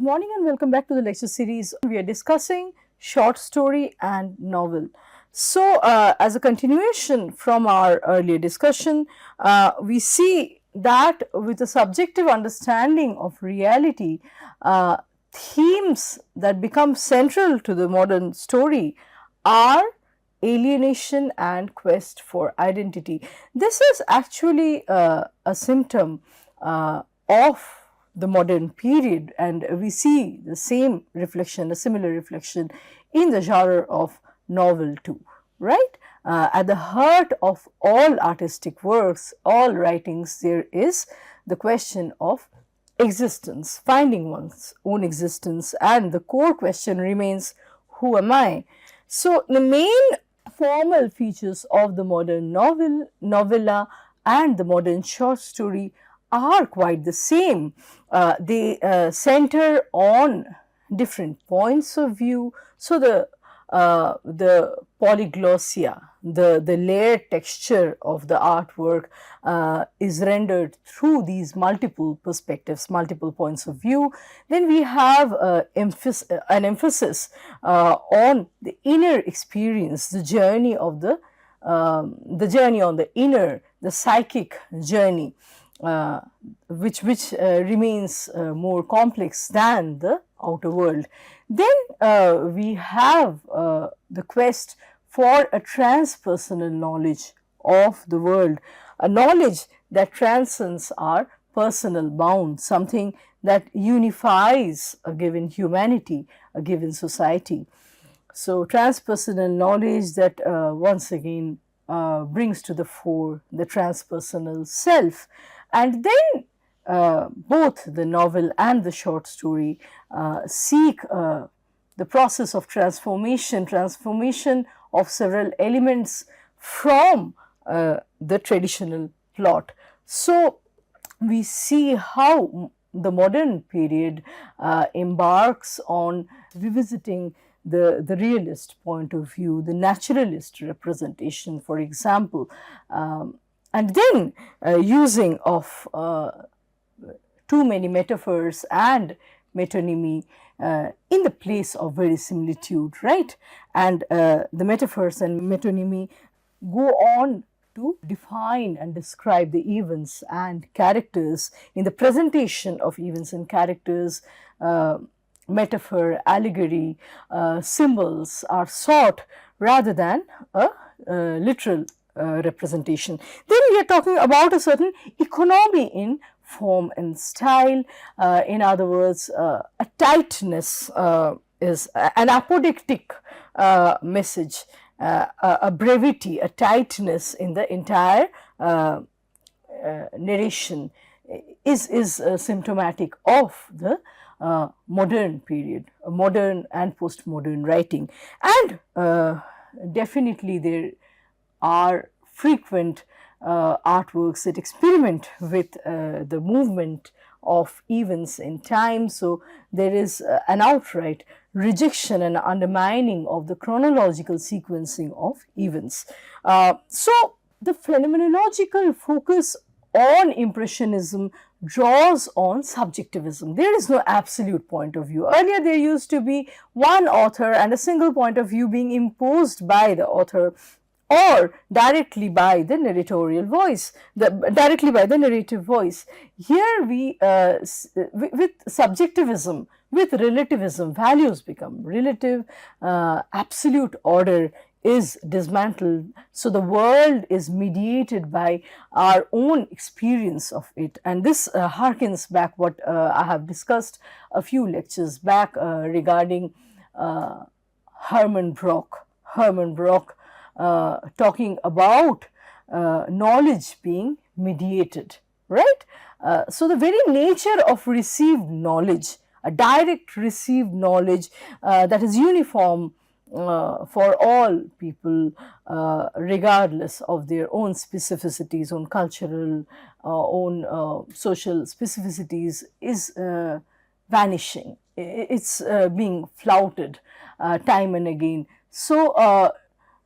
morning and welcome back to the lecture series. We are discussing short story and novel. So, as a continuation from our earlier discussion, we see that with a subjective understanding of reality, themes that become central to the modern story are alienation and quest for identity. This is actually a symptom of the modern period, and we see the same reflection, a similar reflection in the genre of novel too, right? At the heart of all artistic works, all writings, there is the question of existence, finding one's own existence, and the core question remains, who am I? So, the main formal features of the modern novel, novella, and the modern short story are quite the same. They center on different points of view. So, the polyglossia, the layered texture of the artwork is rendered through these multiple perspectives, multiple points of view. Then we have an emphasis on the inner experience, the journey of the journey on the inner, the psychic journey, which remains more complex than the outer world. Then we have the quest for a transpersonal knowledge of the world, a knowledge that transcends our personal bounds, something that unifies a given humanity, a given society. So, transpersonal knowledge that once again brings to the fore the transpersonal self. And then both the novel and the short story seek the process of transformation of several elements from the traditional plot. So, we see how the modern period embarks on revisiting the realist point of view, the naturalist representation, for example, and then using of too many metaphors and metonymy in the place of verisimilitude, right? And the metaphors and metonymy go on to define and describe the events and characters. In the presentation of events and characters, metaphor, allegory, symbols are sought rather than a literal representation. Then we are talking about a certain economy in form and style. In other words, a tightness is an apodictic message, a brevity, a tightness in the entire narration is symptomatic of the modern period, modern and postmodern writing. And definitely there are frequent artworks that experiment with the movement of events in time. So, there is an outright rejection and undermining of the chronological sequencing of events. So, the phenomenological focus on Impressionism draws on subjectivism. There is no absolute point of view. Earlier, there used to be one author and a single point of view being imposed by the author or directly by the narratorial voice, directly by the narrative voice. Here we, with subjectivism, with relativism, values become relative, absolute order is dismantled. So, the world is mediated by our own experience of it, and this harkens back what I have discussed a few lectures back regarding Hermann Brock. Talking about knowledge being mediated, right? So, the very nature of received knowledge, a direct received knowledge that is uniform for all people, regardless of their own specificities, own cultural, own social specificities, is vanishing. It's being flouted time and again. So,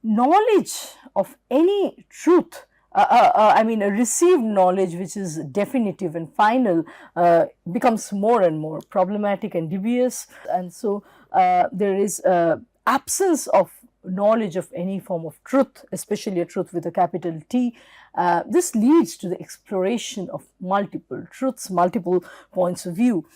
knowledge of any truth I mean, a received knowledge which is definitive and final becomes more and more problematic and dubious. And so there is absence of knowledge of any form of truth, especially a truth with a capital T. This leads to the exploration of multiple truths, multiple points of view.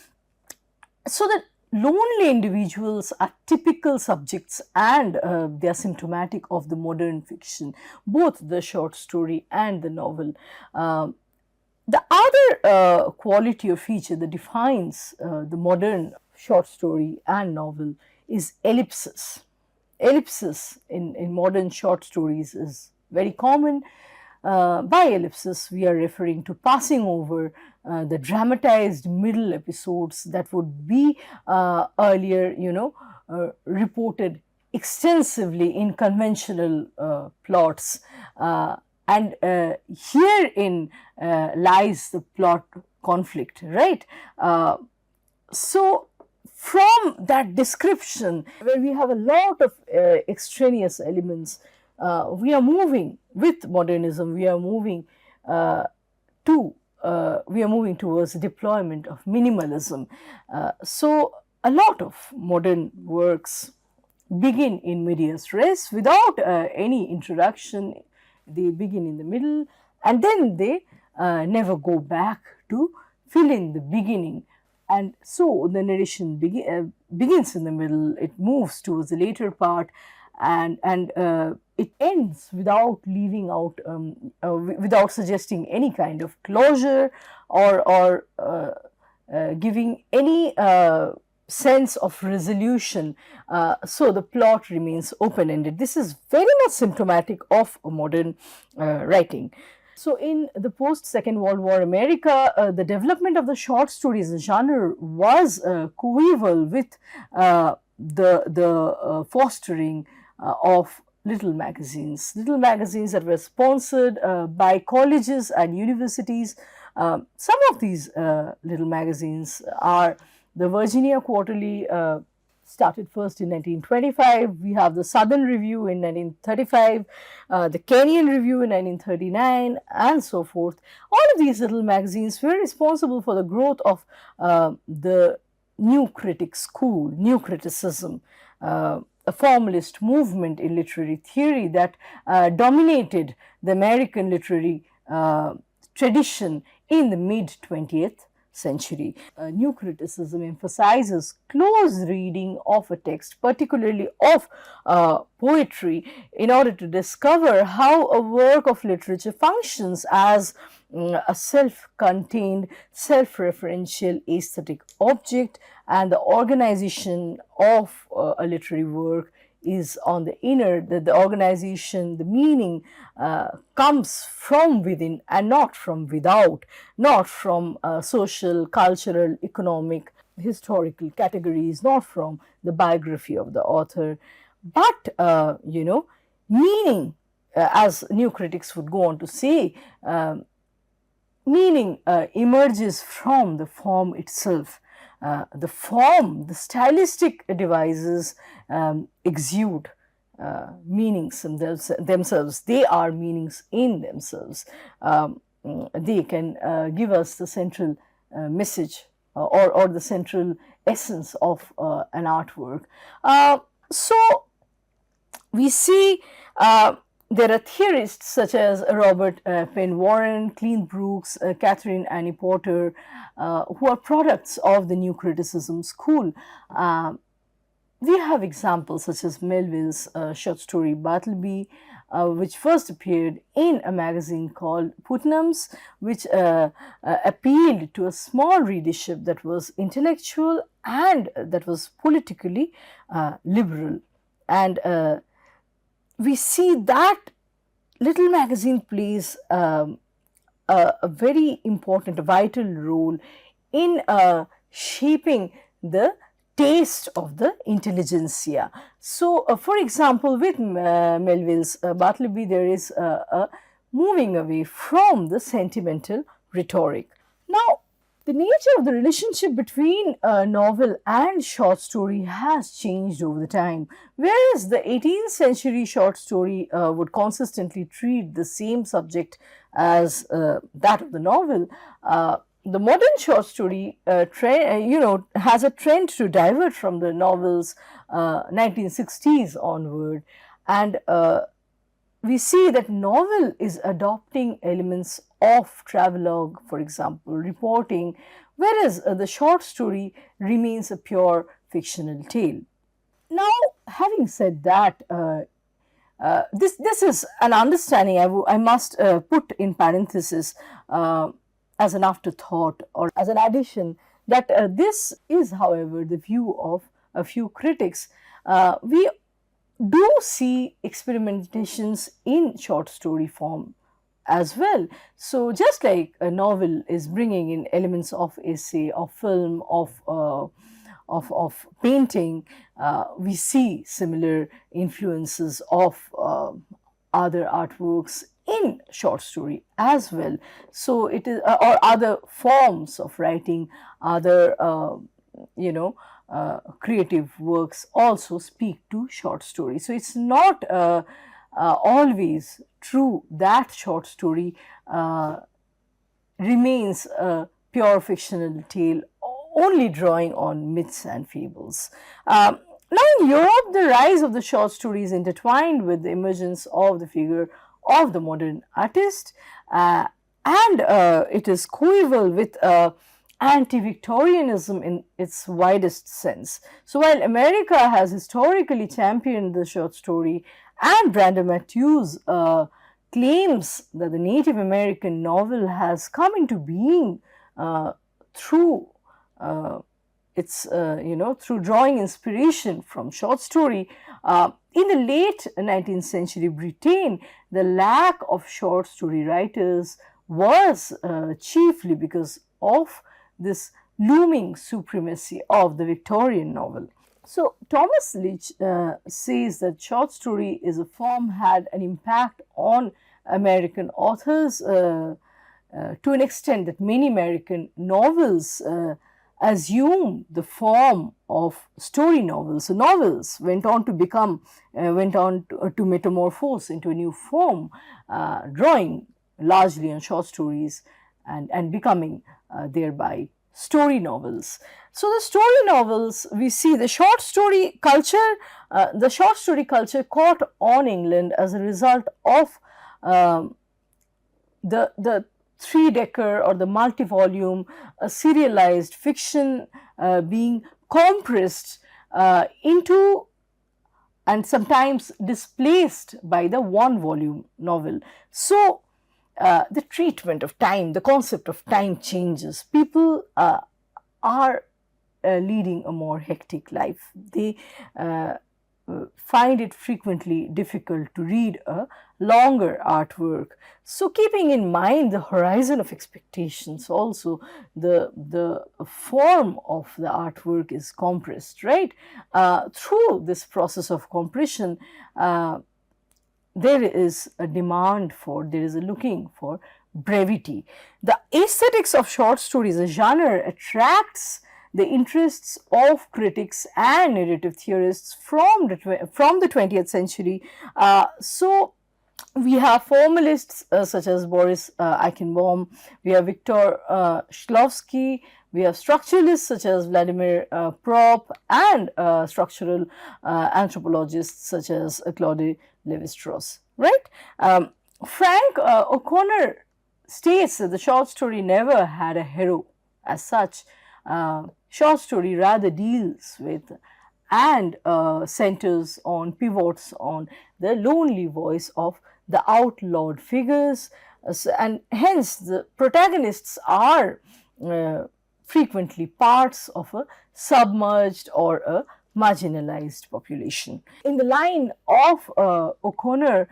So that lonely individuals are typical subjects, and they are symptomatic of the modern fiction, both the short story and the novel. The other quality or feature that defines the modern short story and novel is ellipsis. Ellipsis in modern short stories is very common. By ellipsis, we are referring to passing over the dramatized middle episodes that would be earlier, reported extensively in conventional plots. And herein lies the plot conflict, right? So, from that description, where we have a lot of extraneous elements, we are moving with modernism. We are moving towards the deployment of minimalism. So, a lot of modern works begin in medias res without any introduction. They begin in the middle, and then they never go back to fill in the beginning. And so the narration begins in the middle, it moves towards the later part, and it ends without leaving out, without suggesting any kind of closure or giving any sense of resolution. So the plot remains open-ended. This is very much symptomatic of modern writing. So, in the post-Second World War America, the development of the short stories genre was coeval with the fostering of little magazines that were sponsored by colleges and universities. Some of these little magazines are the Virginia Quarterly, started first in 1925. We have the Southern Review in 1935, the Kenyan Review in 1939, and so forth. All of these little magazines were responsible for the growth of the new critic school, new criticism, a formalist movement in literary theory that dominated the American literary tradition in the mid-20th century. New criticism emphasizes close reading of a text, particularly of poetry, in order to discover how a work of literature functions as a self-contained, self-referential aesthetic object, and the organization of a literary work is on the inner, that the organization, the meaning comes from within and not from without, not from social, cultural, economic, historical categories, not from the biography of the author, but meaning, as new critics would go on to say, meaning emerges from the form itself. The form, the stylistic devices exude meanings in themselves. They are meanings in themselves. They can give us the central message or the central essence of an artwork. So we see there are theorists such as Robert Penn Warren, Clean Brooks, Catherine Annie Porter, who are products of the new criticism school. We have examples such as Melville's short story Bartleby, which first appeared in a magazine called Putnam's, which appealed to a small readership that was intellectual and that was politically liberal. And we see that little magazine plays a very important, vital role in shaping the taste of the intelligentsia. So, for example, with Melville's Bartleby, there is a moving away from the sentimental rhetoric. Now, The nature of the relationship between novel and short story has changed over the time. Whereas the 18th century short story would consistently treat the same subject as that of the novel, the modern short story has a trend to divert from the novels 1960s onward, and we see that novel is adopting elements of travelogue, for example, reporting, whereas the short story remains a pure fictional tale. Now, having said that, this is an understanding I must put in parenthesis as an afterthought or as an addition, that this is, however, the view of a few critics. We do see experimentations in short story form as well. So just like a novel is bringing in elements of essay, of film, of painting, we see similar influences of other artworks in short story as well. So it is, or other forms of writing, other creative works also speak to short story. So it's not always true that short story remains a pure fictional tale, only drawing on myths and fables. Now, in Europe, the rise of the short story is intertwined with the emergence of the figure of the modern artist, and it is coeval with anti-Victorianism in its widest sense. So while America has historically championed the short story, and Brander Matthews claims that the Native American novel has come into being through through drawing inspiration from short story. In the late 19th century Britain, the lack of short story writers was chiefly because of this looming supremacy of the Victorian novel. So Thomas Leach says that short story as a form had an impact on American authors to an extent that many American novels assume the form of story novels. So novels went on to metamorphose into a new form, drawing largely on short stories and becoming thereby story novels. So the story novels, we see the short story culture caught on England as a result of the three-decker or the multi-volume serialized fiction being compressed into and sometimes displaced by the one-volume novel. So the treatment of time, the concept of time changes. People are leading a more hectic life. They find it frequently difficult to read a longer artwork. So keeping in mind the horizon of expectations, also the form of the artwork is compressed, right? Through this process of compression, there is a looking for brevity. The aesthetics of short stories, a genre, attracts the interests of critics and narrative theorists from the 20th century. So we have formalists such as Boris Eichenbaum, we have Viktor Shklovsky, we have structuralists such as Vladimir Propp, and structural anthropologists such as Claude Lévi-Strauss, right? Frank O'Connor states that the short story never had a hero as such. Short story rather deals with and centers on, pivots on the lonely voice of the outlawed figures, and hence the protagonists are frequently parts of a submerged or a marginalized population. In the line of O'Connor,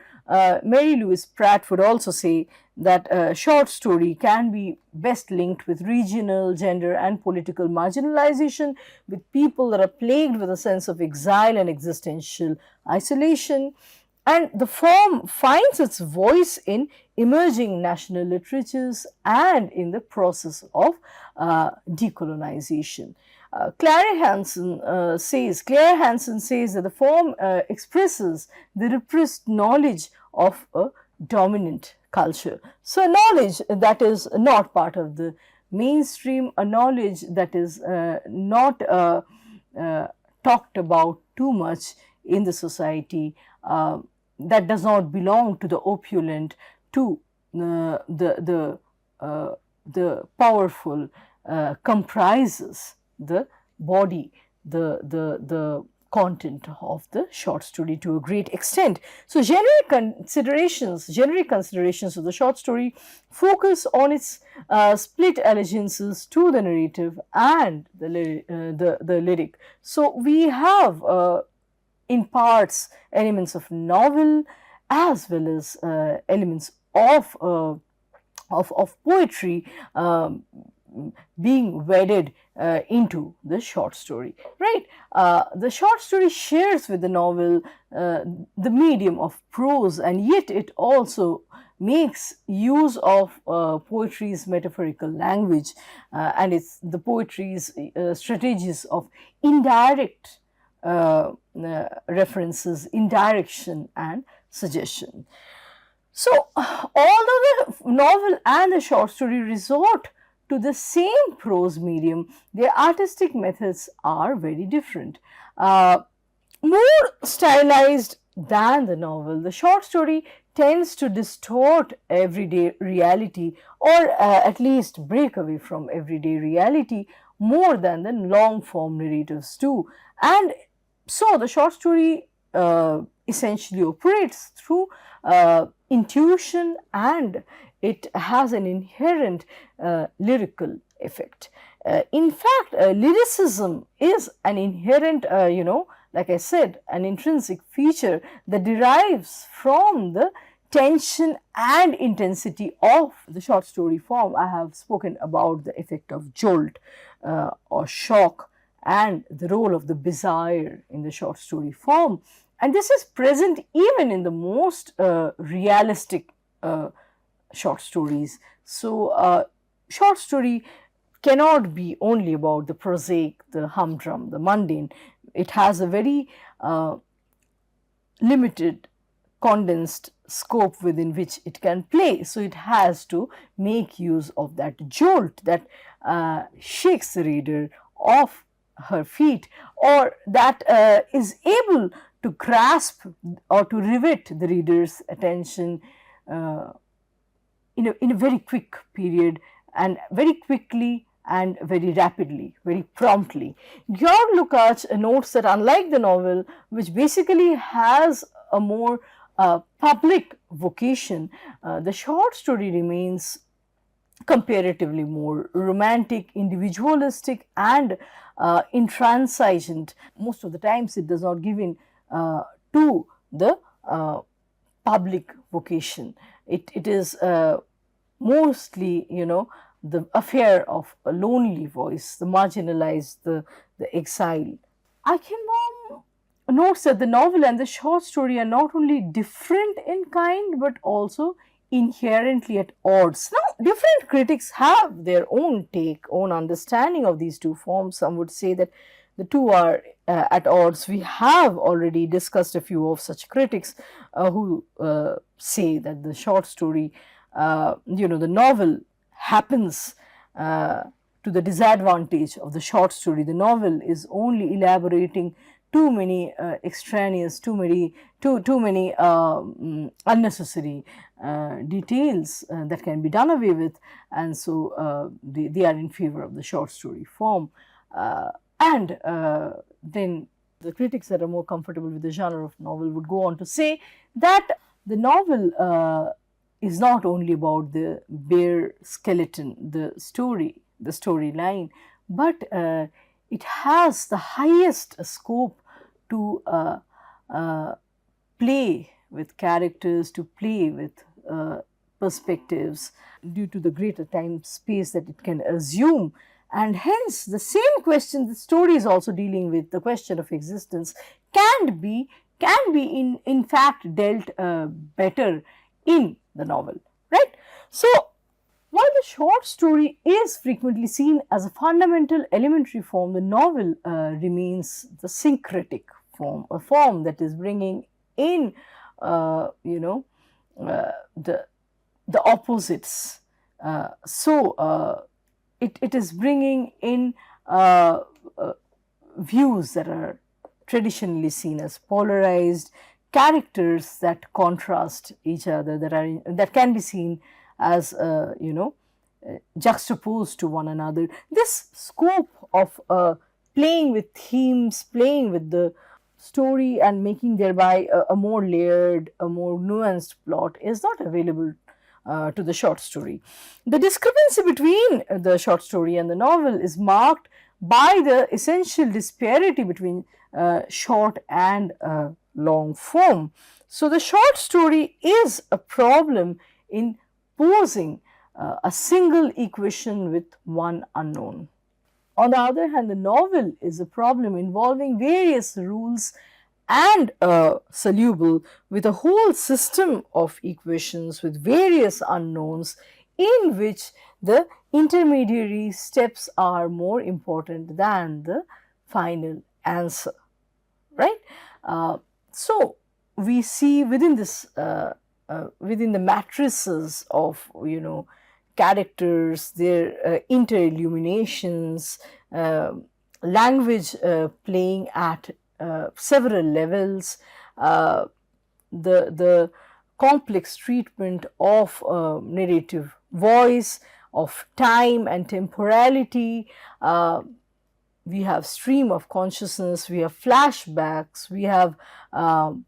Mary Louise Pratt would also say that a short story can be best linked with regional, gender and political marginalization, with people that are plagued with a sense of exile and existential isolation. and the form finds its voice in emerging national literatures and in the process of decolonization. Claire Hansen says that the form expresses the repressed knowledge of a dominant culture. So, a knowledge that is not part of the mainstream, a knowledge that is not talked about too much in the society, that does not belong to the opulent, to the powerful, comprises the body, the content of the short story to a great extent. So, generic considerations of the short story focus on its split allegiances to the narrative and the lyric. So, we have in parts elements of novel as well as elements of poetry being wedded into the short story, right? The short story shares with the novel the medium of prose, and yet it also makes use of poetry's metaphorical language and it's the poetry's strategies of indirect references, indirection and suggestion. So, although the novel and the short story resort to the same prose medium, their artistic methods are very different. More stylized than the novel, the short story tends to distort everyday reality or at least break away from everyday reality more than the long form narratives do. And so, the short story essentially operates through intuition and it has an inherent lyrical effect. In fact, lyricism is an inherent, like I said, an intrinsic feature that derives from the tension and intensity of the short story form. I have spoken about the effect of jolt or shock and the role of the bizarre in the short story form. And this is present even in the most realistic short stories. So, short story cannot be only about the prosaic, the humdrum, the mundane. It has a very limited, condensed scope within which it can play. So, it has to make use of that jolt that shakes the reader off her feet, or that is able to grasp or to rivet the reader's attention in a very quick period and very quickly and very rapidly, very promptly. Georg Lukács notes that unlike the novel, which basically has a more public vocation, the short story remains comparatively more romantic, individualistic and intransigent. Most of the times it does not give in to the public vocation. It is mostly, the affair of a lonely voice, the marginalized, the exile. Eichenbaum notes that the novel and the short story are not only different in kind but also inherently at odds. Now, different critics have their own take, own understanding of these two forms. Some would say that the two are at odds. We have already discussed a few of such critics who say that the short story, the novel happens to the disadvantage of the short story. The novel is only elaborating too many extraneous, too many unnecessary details that can be done away with, and so they are in favor of the short story form. And then the critics that are more comfortable with the genre of novel would go on to say that the novel is not only about the bare skeleton, the storyline, but it has the highest scope to play with characters, to play with perspectives due to the greater time space that it can assume. And hence, the same question the story is also dealing with, the question of existence, can be can be in fact dealt better in the novel, right? So while the short story is frequently seen as a fundamental elementary form, the novel remains the syncretic form, a form that is bringing in, you know, the opposites. It is bringing in views that are traditionally seen as polarized, characters that contrast each other, that can be seen as juxtaposed to one another. This scope of playing with themes, playing with the story, and making thereby a more layered, a more nuanced plot is not available to the short story. The discrepancy between the short story and the novel is marked by the essential disparity between short and long form. So, the short story is a problem in posing a single equation with one unknown. On the other hand, the novel is a problem involving various rules and soluble with a whole system of equations with various unknowns, in which the intermediary steps are more important than the final answer, right? So we see within this within the matrices of characters, their interilluminations, language playing at several levels, the complex treatment of narrative voice, of time and temporality. We have stream of consciousness, we have flashbacks, we have an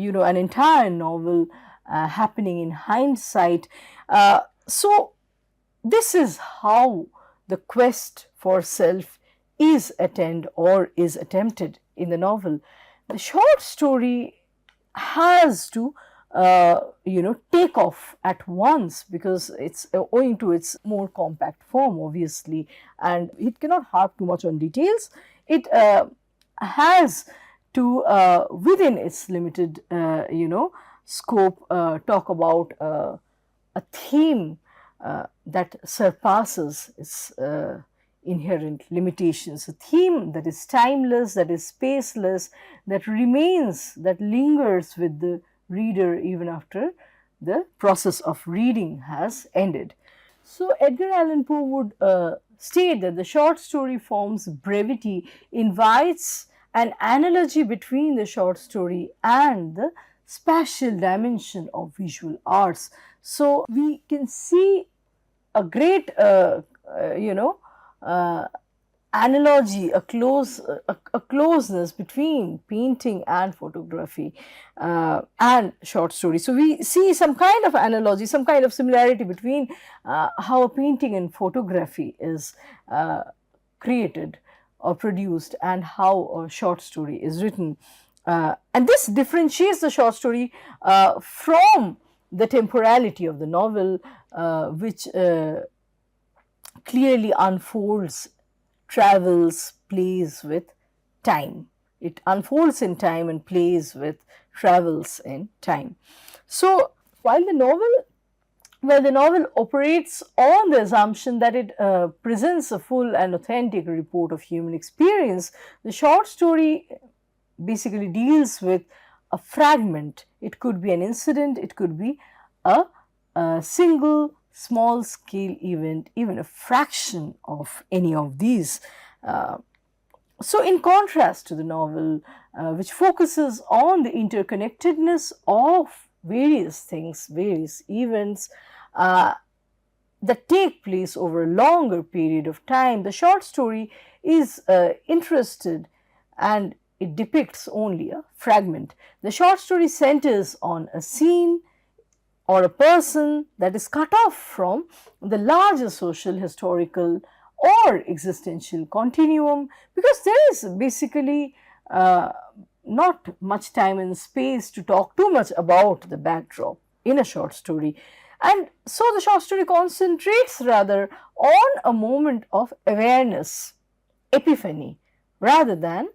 entire novel happening in hindsight. So this is how the quest for self is attempted in the novel. The short story has to take off at once, because it's owing to its more compact form, obviously, and it cannot harp too much on details. It has to within its limited scope talk about a theme that surpasses its inherent limitations, a theme that is timeless, that is spaceless, that remains, that lingers with the reader even after the process of reading has ended. So Edgar Allan Poe would state that the short story form's brevity invites an analogy between the short story and the spatial dimension of visual arts. So we can see a great analogy, a closeness between painting and photography and short story. So we see some kind of analogy, some kind of similarity between how a painting and photography is created or produced, and how a short story is written. And this differentiates the short story from the temporality of the novel, which clearly unfolds, travels, plays with time. It unfolds in time and plays with, travels in time. So while the novel operates on the assumption that it presents a full and authentic report of human experience, the short story basically deals with a fragment. It could be an incident, it could be a single small scale event, even a fraction of any of these. So in contrast to the novel, which focuses on the interconnectedness of various things, various events that take place over a longer period of time, the short story is interested, and it depicts only a fragment. The short story centers on a scene or a person that is cut off from the larger social, historical, or existential continuum, because there is basically not much time and space to talk too much about the backdrop in a short story. And so the short story concentrates rather on a moment of awareness, epiphany, rather than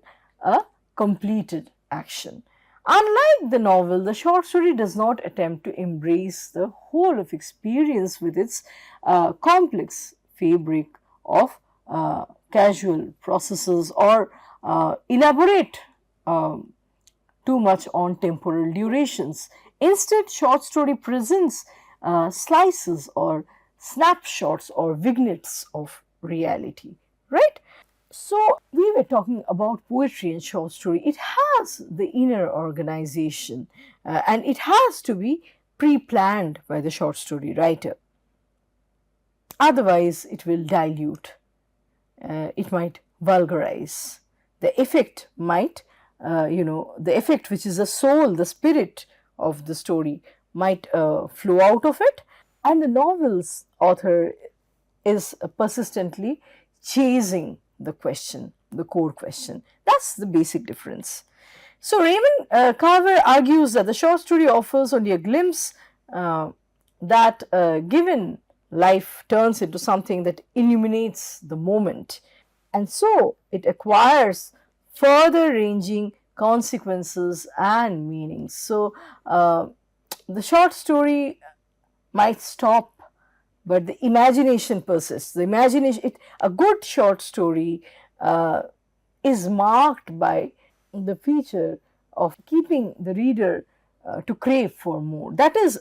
a completed action. Unlike the novel, the short story does not attempt to embrace the whole of experience with its complex fabric of casual processes or elaborate too much on temporal durations. Instead, short story presents slices or snapshots or vignettes of reality, right? So, we were talking about poetry and short story. It has the inner organization and it has to be pre planned by the short story writer. Otherwise, it will dilute, it might vulgarize. The effect might, the effect which is the soul, the spirit of the story might flow out of it. And the novel's author is persistently chasing the question, the core question. That's the basic difference. So Raymond Carver argues that the short story offers only a glimpse that given life turns into something that illuminates the moment, and so it acquires further ranging consequences and meanings. So the short story might stop, but the imagination persists. The imagination, a good short story is marked by the feature of keeping the reader to crave for more. That is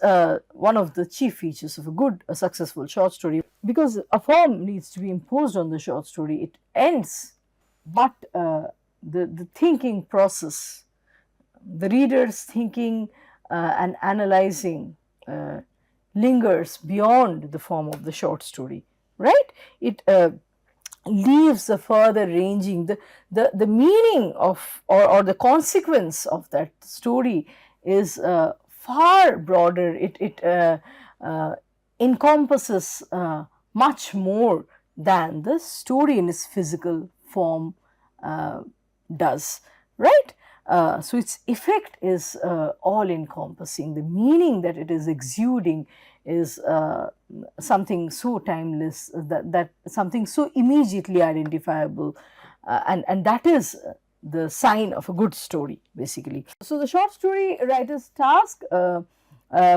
one of the chief features of a good, a successful short story, because a form needs to be imposed on the short story. It ends, but the thinking process, the reader's thinking and analyzing lingers beyond the form of the short story, right? It leaves a further ranging, the meaning of or the consequence of that story is far broader. It encompasses much more than the story in its physical form does, right? So its effect is all encompassing. The meaning that it is exuding is something so timeless, that something so immediately identifiable, and that is the sign of a good story, basically. So the short story writer's task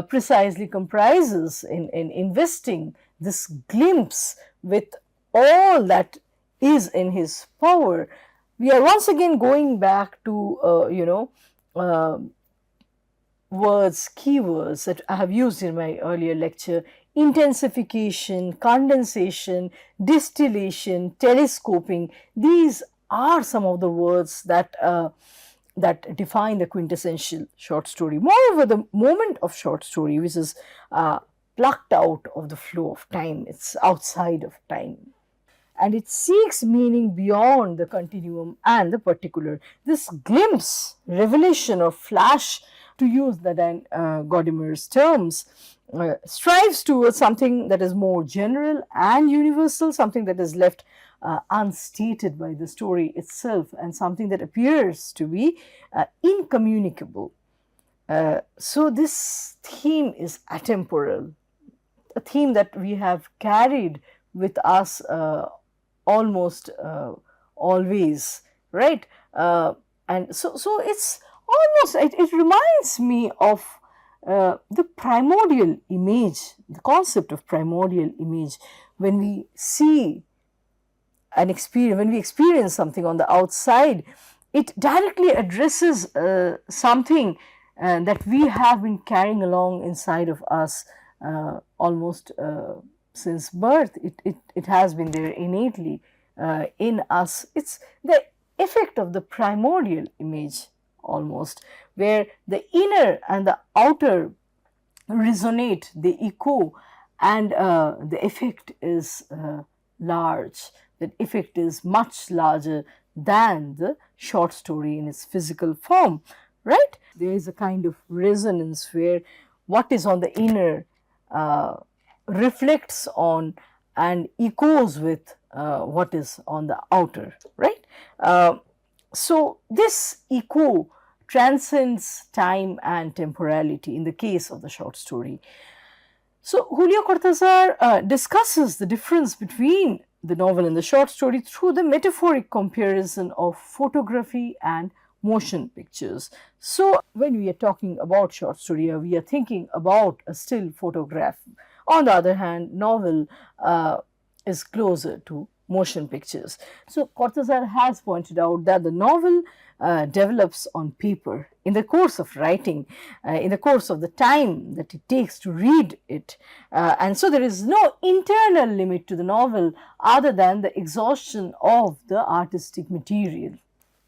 precisely comprises in investing this glimpse with all that is in his power. We are once again going back to words, keywords that I have used in my earlier lecture: intensification, condensation, distillation, telescoping. These are some of the words that that define the quintessential short story. Moreover, the moment of short story, which is plucked out of the flow of time, it's outside of time, and it seeks meaning beyond the continuum and the particular. This glimpse, revelation, or flash, to use the Gaudimer's terms, strives towards something that is more general and universal, something that is left unstated by the story itself, and something that appears to be incommunicable. So this theme is atemporal, a theme that we have carried with us almost always, right? And so it's almost, it reminds me of the primordial image, the concept of primordial image. When we see an experience, when we experience something on the outside, it directly addresses something that we have been carrying along inside of us almost since birth. It has been there innately in us. It's the effect of the primordial image almost, where the inner and the outer resonate, they echo, and the effect is large. That effect is much larger than the short story in its physical form, right? There is a kind of resonance where what is on the inner reflects on and echoes with what is on the outer, right? So this echo transcends time and temporality in the case of the short story. So Julio Cortázar discusses the difference between the novel and the short story through the metaphoric comparison of photography and motion pictures. So, when we are talking about short story, we are thinking about a still photograph. On the other hand, novel is closer to motion pictures. So, Cortázar has pointed out that the novel develops on paper in the course of writing, in the course of the time that it takes to read it. And so, there is no internal limit to the novel other than the exhaustion of the artistic material.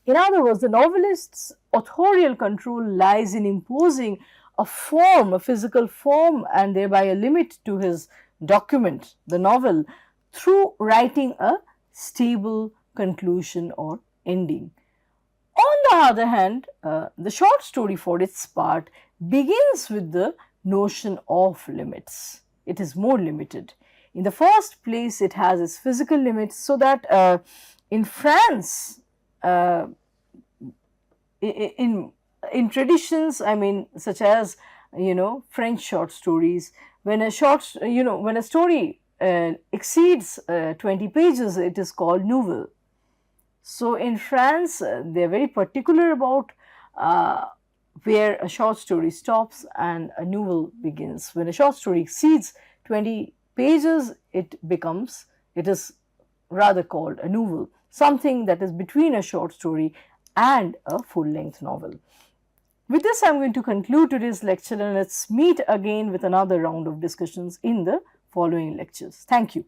In other words, the novelist's authorial control lies in imposing a form, a physical form, and thereby a limit to his document, the novel, through writing a stable conclusion or ending. On the other hand, the short story, for its part, begins with the notion of limits. It is more limited. In the first place, it has its physical limits, so that in France, uh, in traditions, I mean, such as French short stories, when a when a story exceeds 20 pages, it is called novel. So in France, they are very particular about where a short story stops and a novel begins. When a short story exceeds 20 pages, it is rather called a novel, something that is between a short story and a full-length novel. With this, I am going to conclude today's lecture, and let's meet again with another round of discussions in the following lectures. Thank you.